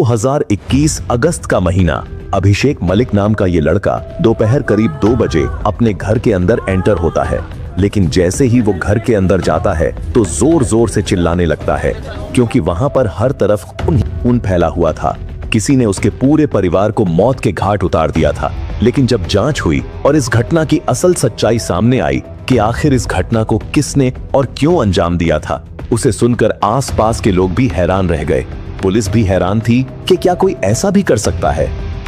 2021 अगस्त का महीना। अभिषेक मलिक नाम का ये लड़का दोपहर करीब 2 बजे अपने घर के अंदर एंटर होता है, लेकिन जैसे ही वो घर के अंदर जाता है तो जोर जोर से चिल्लाने लगता है, क्योंकि वहां पर हर तरफ खून फैला हुआ था। किसी ने उसके पूरे परिवार को मौत के घाट उतार दिया था। लेकिन जब जांच हुई और इस घटना की असल सच्चाई सामने आई कि आखिर इस घटना को किसने और क्यों अंजाम दिया था, उसे सुनकर आसपास के लोग भी हैरान रह गए। पुलिस भी हैरान थी कि क्या कोई ऐसा भी कर सकता है।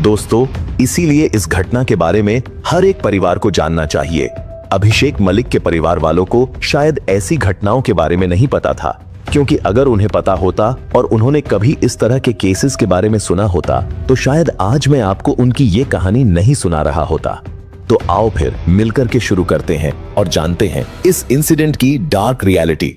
दोस्तों, इसीलिए इस घटना के बारे में हर एक परिवार को जानना चाहिए। अभिषेक मलिक के परिवार वालों को शायद ऐसी घटनाओं के बारे में नहीं पता था, क्योंकि अगर उन्हें पता होता और उन्होंने कभी इस तरह के केसेस के बारे में सुना होता तो शायद आज मैं आपको उनकी ये कहानी नहीं सुना रहा होता। तो आओ फिर मिलकर के शुरू करते हैं और जानते हैं इस इंसिडेंट की डार्क रियलिटी।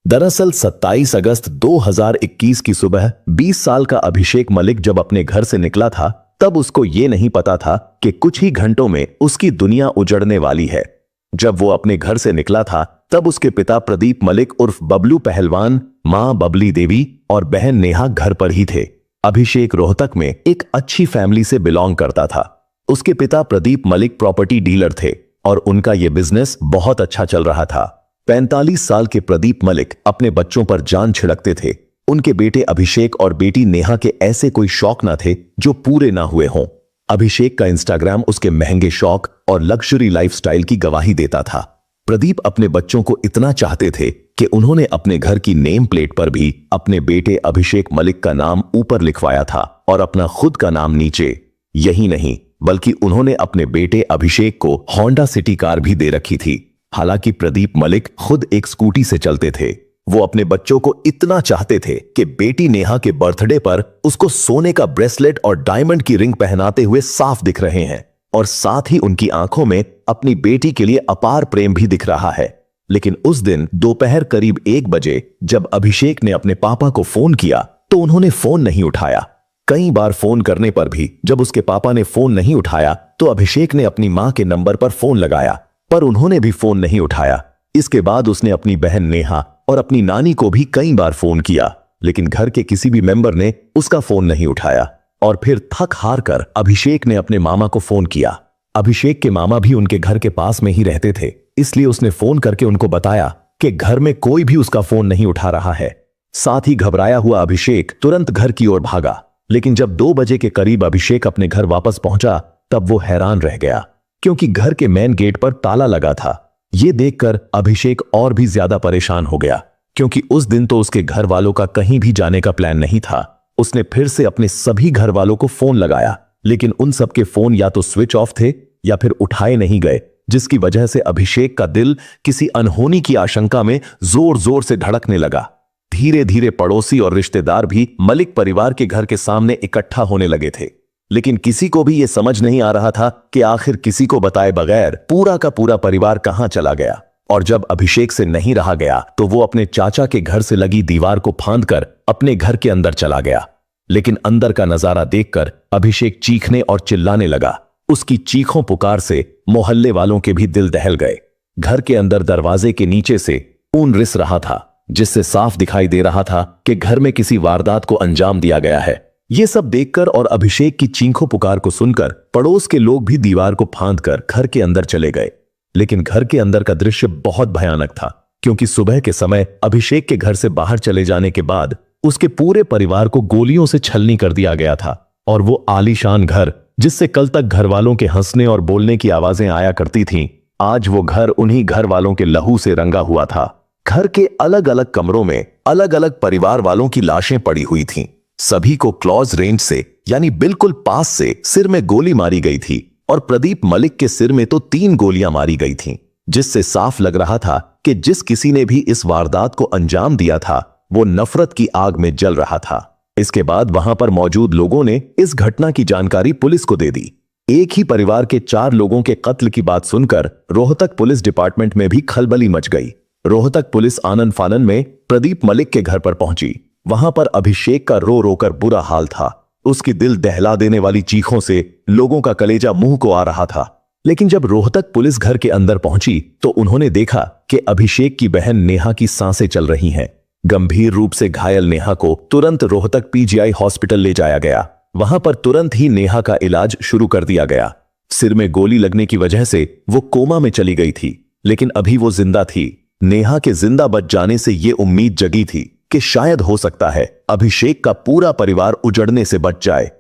दरअसल 27 अगस्त 2021 की सुबह 20 साल का अभिषेक मलिक जब अपने घर से निकला था, तब उसको ये नहीं पता था कि कुछ ही घंटों में उसकी दुनिया उजड़ने वाली है। जब वो अपने घर से निकला था तब उसके पिता प्रदीप मलिक उर्फ बबलू पहलवान, मां बबली देवी और बहन नेहा घर पर ही थे। अभिषेक रोहतक में एक अच्छी फैमिली से बिलोंग करता था। उसके पिता प्रदीप मलिक प्रॉपर्टी डीलर थे और उनका यह बिजनेस बहुत अच्छा चल रहा था। 45 साल के प्रदीप मलिक अपने बच्चों पर जान छिड़कते थे। उनके बेटे अभिषेक और बेटी नेहा के ऐसे कोई शौक ना थे जो पूरे ना हुए हों। अभिषेक का इंस्टाग्राम उसके महंगे शौक और लग्जरी लाइफस्टाइल की गवाही देता था। प्रदीप अपने बच्चों को इतना चाहते थे कि उन्होंने अपने घर की नेम प्लेट पर भी अपने बेटे अभिषेक मलिक का नाम ऊपर लिखवाया था और अपना खुद का नाम नीचे। यही नहीं, बल्कि उन्होंने अपने बेटे अभिषेक को होंडा सिटी कार भी दे रखी थी। हालांकि प्रदीप मलिक खुद एक स्कूटी से चलते थे। वो अपने बच्चों को इतना चाहते थे कि बेटी नेहा के बर्थडे पर उसको सोने का ब्रेसलेट और डायमंड की रिंग पहनाते हुए साफ दिख रहे हैं, और साथ ही उनकी आंखों में अपनी बेटी के लिए अपार प्रेम भी दिख रहा है। लेकिन उस दिन दोपहर करीब 1 बजे जब अभिषेक ने अपने पापा को फोन किया तो उन्होंने फोन नहीं उठाया। कई बार फोन करने पर भी जब उसके पापा ने फोन नहीं उठाया तो अभिषेक ने अपनी मां के नंबर पर फोन लगाया, पर उन्होंने भी फोन नहीं उठाया। इसके बाद उसने अपनी बहन नेहा और अपनी नानी को भी कई बार फोन किया, लेकिन घर के किसी भी मेंबर ने उसका फोन नहीं उठाया। और फिर थक हार कर अभिषेक ने अपने मामा को फोन किया। अभिषेक के मामा भी उनके घर के पास में ही रहते थे, इसलिए उसने फोन करके उनको बताया कि घर में कोई भी उसका फोन नहीं उठा रहा है। साथ ही घबराया हुआ अभिषेक तुरंत घर की ओर भागा। लेकिन जब 2 बजे के करीब अभिषेक अपने घर वापस पहुंचा तब वो हैरान रह गया, क्योंकि घर के मेन गेट पर ताला लगा था। ये देखकर अभिषेक और भी ज्यादा परेशान हो गया, क्योंकि उस दिन तो उसके घर वालों का कहीं भी जाने का प्लान नहीं था। उसने फिर से अपने सभी घर वालों को फोन लगाया, लेकिन उन सबके फोन या तो स्विच ऑफ थे या फिर उठाए नहीं गए, जिसकी वजह से अभिषेक का दिल किसी अनहोनी की आशंका में जोर जोर से धड़कने लगा। धीरे धीरे पड़ोसी और रिश्तेदार भी मलिक परिवार के घर के सामने इकट्ठा होने लगे थे, लेकिन किसी को भी यह समझ नहीं आ रहा था कि आखिर किसी को बताए बगैर पूरा का पूरा परिवार कहां चला गया। और जब अभिषेक से नहीं रहा गया तो वो अपने चाचा के घर से लगी दीवार को फांदकर अपने घर के अंदर चला गया। लेकिन अंदर का नजारा देखकर अभिषेक चीखने और चिल्लाने लगा। उसकी चीखों पुकार से मोहल्ले वालों के भी दिल दहल गए। घर के अंदर दरवाजे के नीचे से खून रिस रहा था, जिससे साफ दिखाई दे रहा था कि घर में किसी वारदात को अंजाम दिया गया है। ये सब देखकर और अभिषेक की चीखों पुकार को सुनकर पड़ोस के लोग भी दीवार को फांदकर घर के अंदर चले गए। लेकिन घर के अंदर का दृश्य बहुत भयानक था, क्योंकि सुबह के समय अभिषेक के घर से बाहर चले जाने के बाद उसके पूरे परिवार को गोलियों से छलनी कर दिया गया था। और वो आलीशान घर, जिससे कल तक घर वालों के हंसने और बोलने की आवाजें आया करती थीं, आज वो घर उन्हीं घर वालों के लहू से रंगा हुआ था। घर के अलग अलग कमरों में अलग अलग परिवार वालों की लाशें पड़ी हुई थीं। सभी को क्लोज रेंज से, यानी बिल्कुल पास से सिर में गोली मारी गई थी, और प्रदीप मलिक के सिर में तो 3 गोलियां मारी गई थीं, जिससे साफ लग रहा था कि जिस किसी ने भी इस वारदात को अंजाम दिया था वो नफरत की आग में जल रहा था। इसके बाद वहां पर मौजूद लोगों ने इस घटना की जानकारी पुलिस को दे दी। एक ही परिवार के 4 लोगों के कत्ल की बात सुनकर रोहतक पुलिस डिपार्टमेंट में भी खलबली मच गई। रोहतक पुलिस आनन फानन में प्रदीप मलिक के घर पर पहुंची। वहां पर अभिषेक का रो रोकर बुरा हाल था। उसकी दिल दहला देने वाली चीखों से लोगों का कलेजा मुंह को आ रहा था। लेकिन जब रोहतक पुलिस घर के अंदर पहुंची तो उन्होंने देखा कि अभिषेक की बहन नेहा की सांसें चल रही हैं। गंभीर रूप से घायल नेहा को तुरंत रोहतक पीजीआई हॉस्पिटल ले जाया गया। वहां पर तुरंत ही नेहा का इलाज शुरू कर दिया गया। सिर में गोली लगने की वजह से वो कोमा में चली गई थी, लेकिन अभी वो जिंदा थी। नेहा के जिंदा बच जाने से ये उम्मीद जगी थी कि शायद हो सकता है अभिषेक का पूरा परिवार उजड़ने से बच जाए।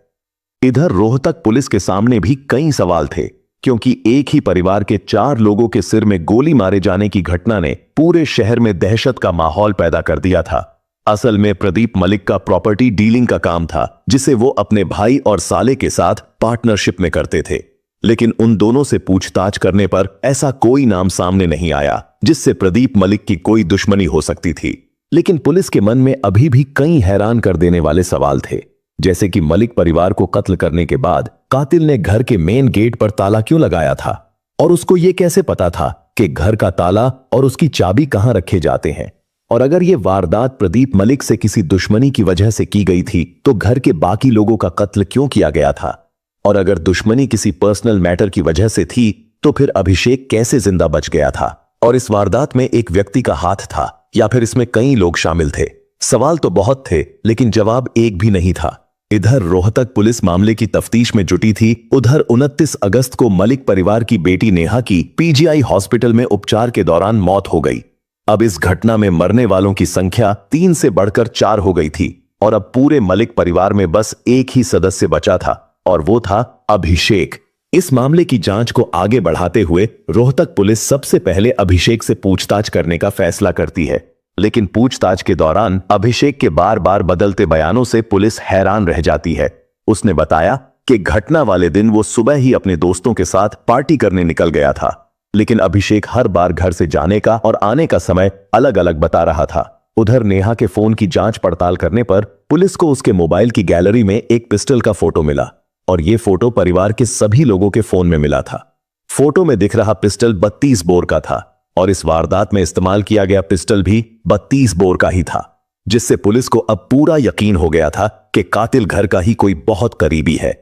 इधर रोहतक पुलिस के सामने भी कई सवाल थे, क्योंकि एक ही परिवार के 4 लोगों के सिर में गोली मारे जाने की घटना ने पूरे शहर में दहशत का माहौल पैदा कर दिया था। असल में प्रदीप मलिक का प्रॉपर्टी डीलिंग का काम था, जिसे वो अपने भाई और साले के साथ पार्टनरशिप में करते थे। लेकिन उन दोनों से पूछताछ करने पर ऐसा कोई नाम सामने नहीं आया जिससे प्रदीप मलिक की कोई दुश्मनी हो सकती थी। लेकिन पुलिस के मन में अभी भी कई हैरान कर देने वाले सवाल थे, जैसे कि मलिक परिवार को कत्ल करने के बाद कातिल ने घर के मेन गेट पर ताला क्यों लगाया था, और उसको यह कैसे पता था कि घर का ताला और उसकी चाबी कहां रखे जाते हैं। और अगर यह वारदात प्रदीप मलिक से किसी दुश्मनी की वजह से की गई थी तो घर के बाकी लोगों का कत्ल क्यों किया गया था, और अगर दुश्मनी किसी पर्सनल मैटर की वजह से थी तो फिर अभिषेक कैसे जिंदा बच गया था, और इस वारदात में एक व्यक्ति का हाथ था या फिर इसमें कई लोग शामिल थे। सवाल तो बहुत थे, लेकिन जवाब एक भी नहीं था। इधर रोहतक पुलिस मामले की तफ्तीश में जुटी थी, उधर 29 अगस्त को मलिक परिवार की बेटी नेहा की पीजीआई हॉस्पिटल में उपचार के दौरान मौत हो गई। अब इस घटना में मरने वालों की संख्या 3 से बढ़कर 4 हो गई थी, और अब पूरे मलिक परिवार में बस एक ही सदस्य बचा था, और वो था अभिषेक। इस मामले की जांच को आगे बढ़ाते हुए रोहतक पुलिस सबसे पहले अभिषेक से पूछताछ करने का फैसला करती है। लेकिन पूछताछ के दौरान अभिषेक के बार बार बदलते बयानों से पुलिस हैरान रह जाती है। उसने बताया कि घटना वाले दिन वो सुबह ही अपने दोस्तों के साथ पार्टी करने निकल गया था, लेकिन अभिषेक हर बार घर से जाने का और आने का समय अलग अलग बता रहा था। उधर नेहा के फोन की जांच पड़ताल करने पर पुलिस को उसके मोबाइल की गैलरी में एक पिस्टल का फोटो मिला, और यह फोटो परिवार के सभी लोगों के फोन में मिला था। फोटो में दिख रहा पिस्टल 32 बोर का था, और इस वारदात में इस्तेमाल किया गया पिस्टल भी 32 बोर का ही था, जिससे पुलिस को अब पूरा यकीन हो गया था कि कातिल घर का ही कोई बहुत करीबी है।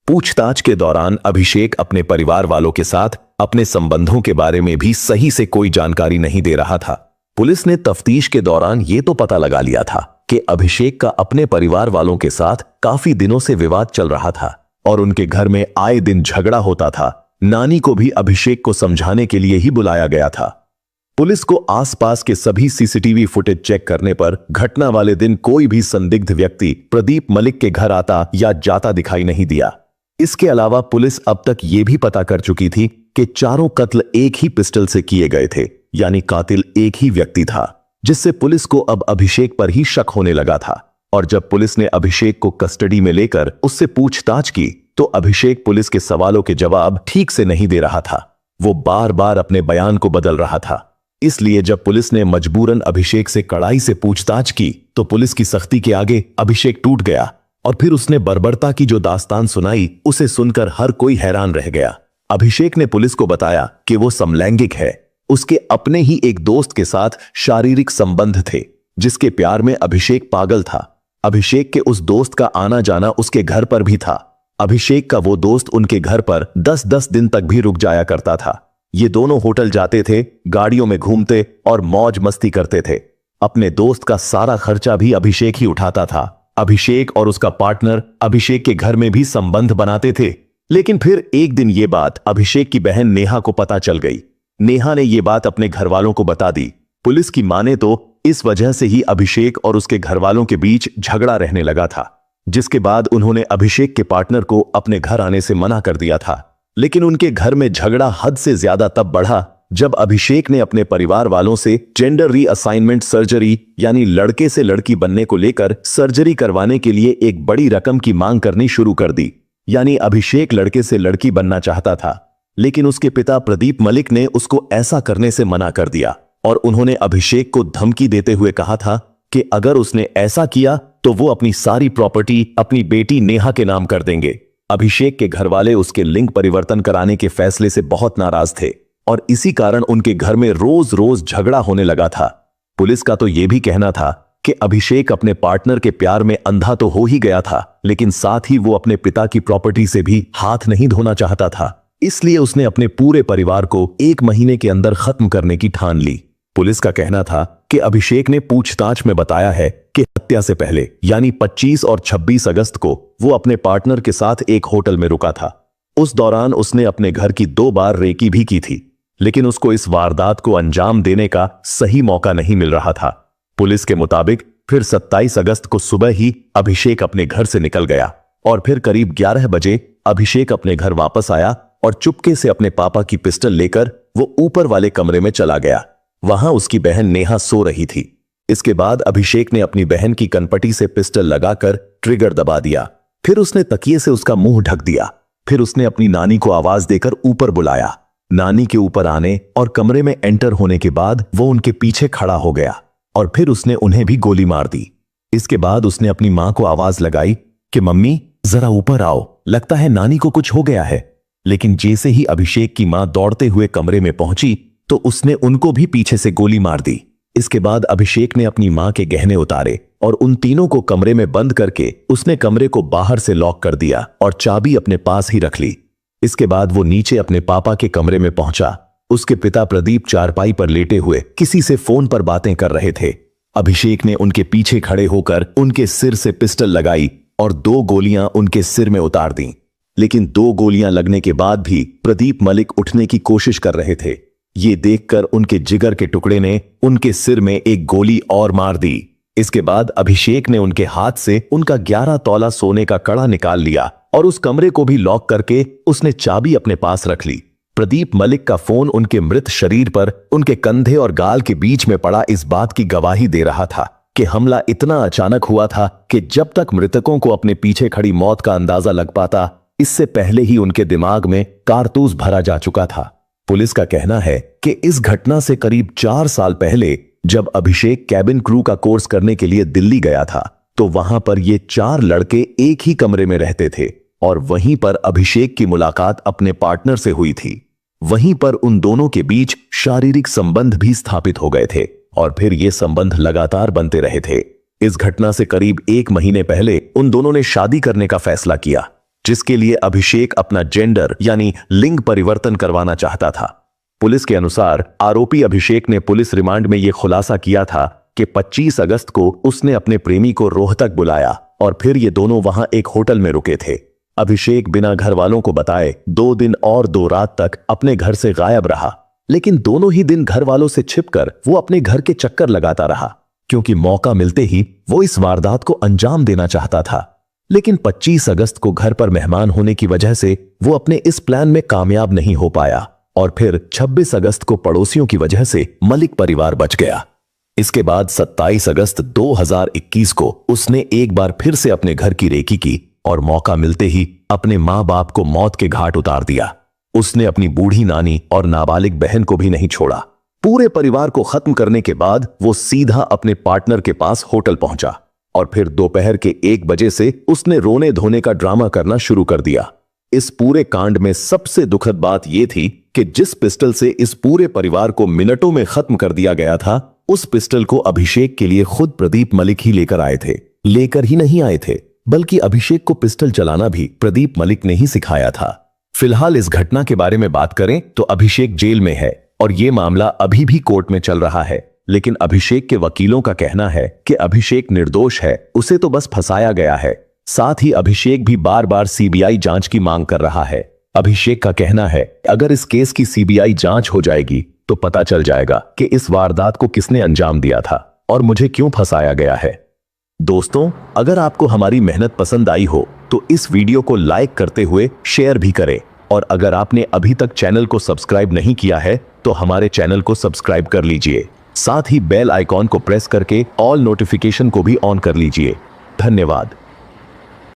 पूछताछ के दौरान अभिषेक अपने परिवार वालों के साथ अपने संबंधों के बारे में भी सही से कोई जानकारी नहीं दे रहा था। पुलिस ने तफ्तीश के दौरान यह तो पता लगा लिया था कि अभिषेक का अपने परिवार वालों के साथ काफी दिनों से विवाद चल रहा था, और उनके घर में आए दिन झगड़ा होता था। नानी को भी अभिषेक को समझाने के लिए ही बुलाया गया था। पुलिस को आसपास के सभी सीसीटीवी फुटेज चेक करने पर घटना वाले दिन कोई भी संदिग्ध व्यक्ति प्रदीप मलिक के घर आता या जाता दिखाई नहीं दिया। इसके अलावा पुलिस अब तक यह भी पता कर चुकी थी कि चारों कत्ल एक ही पिस्टल से किए गए थे, यानी कातिल एक ही व्यक्ति था, जिससे पुलिस को अब अभिषेक पर ही शक होने लगा था। और जब पुलिस ने अभिषेक को कस्टडी में लेकर उससे पूछताछ की तो अभिषेक पुलिस के सवालों के जवाब ठीक से नहीं दे रहा था। वो बार बार अपने बयान को बदल रहा था। इसलिए जब पुलिस ने मजबूरन अभिषेक से कड़ाई से पूछताछ की तो पुलिस की सख्ती के आगे अभिषेक टूट गया, और फिर उसने बर्बरता की जो दास्तान सुनाई उसे सुनकर हर कोई हैरान रह गया। अभिषेक ने पुलिस को बताया कि वो समलैंगिक है। उसके अपने ही एक दोस्त के साथ शारीरिक संबंध थे, जिसके प्यार में अभिषेक पागल था। अभिषेक के उस दोस्त का आना जाना उसके घर पर भी था। अभिषेक का वो दोस्त उनके घर पर 10-10 दिन तक भी रुक जाया करता था। ये दोनों होटल जाते थे, गाड़ियों में घूमते और मौज मस्ती करते थे। अपने दोस्त का सारा खर्चा भी अभिषेक ही उठाता था। अभिषेक और उसका पार्टनर अभिषेक के घर में भी संबंध बनाते थे। लेकिन फिर एक दिन ये बात अभिषेक की बहन नेहा को पता चल गई। नेहा ने ये बात अपने घर वालों को बता दी। पुलिस की माने तो इस वजह से ही अभिषेक और उसके घर वालों के बीच झगड़ा रहने लगा था, जिसके बाद उन्होंने अभिषेक के पार्टनर को अपने घर आने से मना कर दिया था। लेकिन उनके घर में झगड़ा हद से ज्यादा तब बढ़ा जब अभिषेक ने अपने परिवार वालों से जेंडर रीअसाइनमेंट सर्जरी, यानी लड़के से लड़की बनने को लेकर सर्जरी करवाने के लिए एक बड़ी रकम की मांग करनी शुरू कर दी। यानी अभिषेक लड़के से लड़की बनना चाहता था, लेकिन उसके पिता प्रदीप मलिक ने उसको ऐसा करने से मना कर दिया, और उन्होंने अभिषेक को धमकी देते हुए कहा था कि अगर उसने ऐसा किया तो वो अपनी सारी प्रॉपर्टी अपनी बेटी नेहा के नाम कर देंगे। अभिषेक के घरवाले उसके लिंग परिवर्तन कराने के फैसले से बहुत नाराज थे, और इसी कारण उनके घर में रोज रोज झगड़ा होने लगा था। पुलिस का तो यह भी कहना था कि अभिषेक अपने पार्टनर के प्यार में अंधा तो हो ही गया था, लेकिन साथ ही वो अपने पिता की प्रॉपर्टी से भी हाथ नहीं धोना चाहता था। इसलिए उसने अपने पूरे परिवार को 1 महीने के अंदर खत्म करने की ठान ली। पुलिस का कहना था कि अभिषेक ने पूछताछ में बताया है कि हत्या से पहले यानी 25 और 26 अगस्त को वो अपने पार्टनर के साथ एक होटल में रुका था। उस दौरान उसने अपने घर की 2 बार रेकी भी की थी, लेकिन उसको इस वारदात को अंजाम देने का सही मौका नहीं मिल रहा था। पुलिस के मुताबिक फिर 27 अगस्त को सुबह ही अभिषेक अपने घर से निकल गया और फिर करीब 11 बजे अभिषेक अपने घर वापस आया और चुपके से अपने पापा की पिस्टल लेकर वो ऊपर वाले कमरे में चला गया। वहां उसकी बहन नेहा सो रही थी। इसके बाद अभिषेक ने अपनी बहन की कनपटी से पिस्टल लगाकर ट्रिगर दबा दिया। फिर उसने तकिए से उसका मुंह ढक दिया। फिर उसने अपनी नानी को आवाज देकर ऊपर बुलाया। नानी के ऊपर आने और कमरे में एंटर होने के बाद वो उनके पीछे खड़ा हो गया और फिर उसने उन्हें भी गोली मार दी। इसके बाद उसने अपनी मां को आवाज लगाई कि मम्मी जरा ऊपर आओ, लगता है नानी को कुछ हो गया है। लेकिन जैसे ही अभिषेक की मां दौड़ते हुए कमरे में पहुंची तो उसने उनको भी पीछे से गोली मार दी। इसके बाद अभिषेक ने अपनी मां के गहने उतारे और उन तीनों को कमरे में बंद करके उसने कमरे को बाहर से लॉक कर दिया और चाबी अपने पास ही रख ली। इसके बाद वो नीचे अपने पापा के कमरे में पहुंचा। उसके पिता प्रदीप चारपाई पर लेटे हुए किसी से फोन पर बातें कर रहे थे। अभिषेक ने उनके पीछे खड़े होकर उनके सिर से पिस्टल लगाई और 2 गोलियां उनके सिर में उतार दी। लेकिन 2 गोलियां लगने के बाद भी प्रदीप मलिक उठने की कोशिश कर रहे थे। ये देखकर उनके जिगर के टुकड़े ने उनके सिर में एक गोली और मार दी। इसके बाद अभिषेक ने उनके हाथ से उनका 11 तोला सोने का कड़ा निकाल लिया और उस कमरे को भी लॉक करके उसने चाबी अपने पास रख ली। प्रदीप मलिक का फोन उनके मृत शरीर पर उनके कंधे और गाल के बीच में पड़ा इस बात की गवाही दे रहा था कि हमला इतना अचानक हुआ था कि जब तक मृतकों को अपने पीछे खड़ी मौत का अंदाजा लग पाता, इससे पहले ही उनके दिमाग में कारतूस भरा जा चुका था। पुलिस का कहना है कि इस घटना से करीब 4 साल पहले जब अभिषेक कैबिन क्रू का कोर्स करने के लिए दिल्ली गया था तो वहां पर ये 4 लड़के एक ही कमरे में रहते थे और वहीं पर अभिषेक की मुलाकात अपने पार्टनर से हुई थी। वहीं पर उन दोनों के बीच शारीरिक संबंध भी स्थापित हो गए थे और फिर ये संबंध लगातार बनते रहे थे। इस घटना से करीब 1 महीने पहले उन दोनों ने शादी करने का फैसला किया, जिसके लिए अभिषेक अपना जेंडर यानी लिंग परिवर्तन करवाना चाहता था। पुलिस के अनुसार आरोपी अभिषेक ने पुलिस रिमांड में यह खुलासा किया था कि 25 अगस्त को उसने अपने प्रेमी को रोहतक बुलाया और फिर ये दोनों वहां एक होटल में रुके थे। अभिषेक बिना घर वालों को बताए 2 दिन और 2 रात तक अपने घर से गायब रहा, लेकिन दोनों ही दिन घर वालों से छिपकर वो अपने घर के चक्कर लगाता रहा, क्योंकि मौका मिलते ही वो इस वारदात को अंजाम देना चाहता था। लेकिन 25 अगस्त को घर पर मेहमान होने की वजह से वो अपने इस प्लान में कामयाब नहीं हो पाया और फिर 26 अगस्त को पड़ोसियों की वजह से मलिक परिवार बच गया। इसके बाद 27 अगस्त 2021 को उसने एक बार फिर से अपने घर की रेकी की और मौका मिलते ही अपने मां बाप को मौत के घाट उतार दिया। उसने अपनी बूढ़ी नानी और नाबालिग बहन को भी नहीं छोड़ा। पूरे परिवार को खत्म करने के बाद वो सीधा अपने पार्टनर के पास होटल पहुंचा और फिर दोपहर के 1 बजे से उसने रोने धोने का ड्रामा करना शुरू कर दिया। इस पूरे कांड में सबसे दुखद बात यह थी कि जिस पिस्टल से इस पूरे परिवार को मिनटों में खत्म कर दिया गया था, उस पिस्टल को अभिषेक के लिए खुद प्रदीप मलिक ही लेकर आए थे। लेकर ही नहीं आए थे, बल्कि अभिषेक को पिस्टल चलाना भी प्रदीप मलिक ने ही सिखाया था। फिलहाल इस घटना के बारे में बात करें तो अभिषेक जेल में है और यह मामला अभी भी कोर्ट में चल रहा है। लेकिन अभिषेक के वकीलों का कहना है कि अभिषेक निर्दोष है, उसे तो बस फंसाया गया है। साथ ही अभिषेक भी बार बार सीबीआई जांच की मांग कर रहा है। अभिषेक का कहना है अगर इस केस की सीबीआई जांच हो जाएगी तो पता चल जाएगा कि इस वारदात को किसने अंजाम दिया था और मुझे क्यों फंसाया गया है। दोस्तों, अगर आपको हमारी मेहनत पसंद आई हो तो इस वीडियो को लाइक करते हुए शेयर भी करें और अगर आपने अभी तक चैनल को सब्सक्राइब नहीं किया है तो हमारे चैनल को सब्सक्राइब कर लीजिए। साथ ही बेल आइकॉन को प्रेस करके ऑल नोटिफिकेशन को भी ऑन कर लीजिए। धन्यवाद।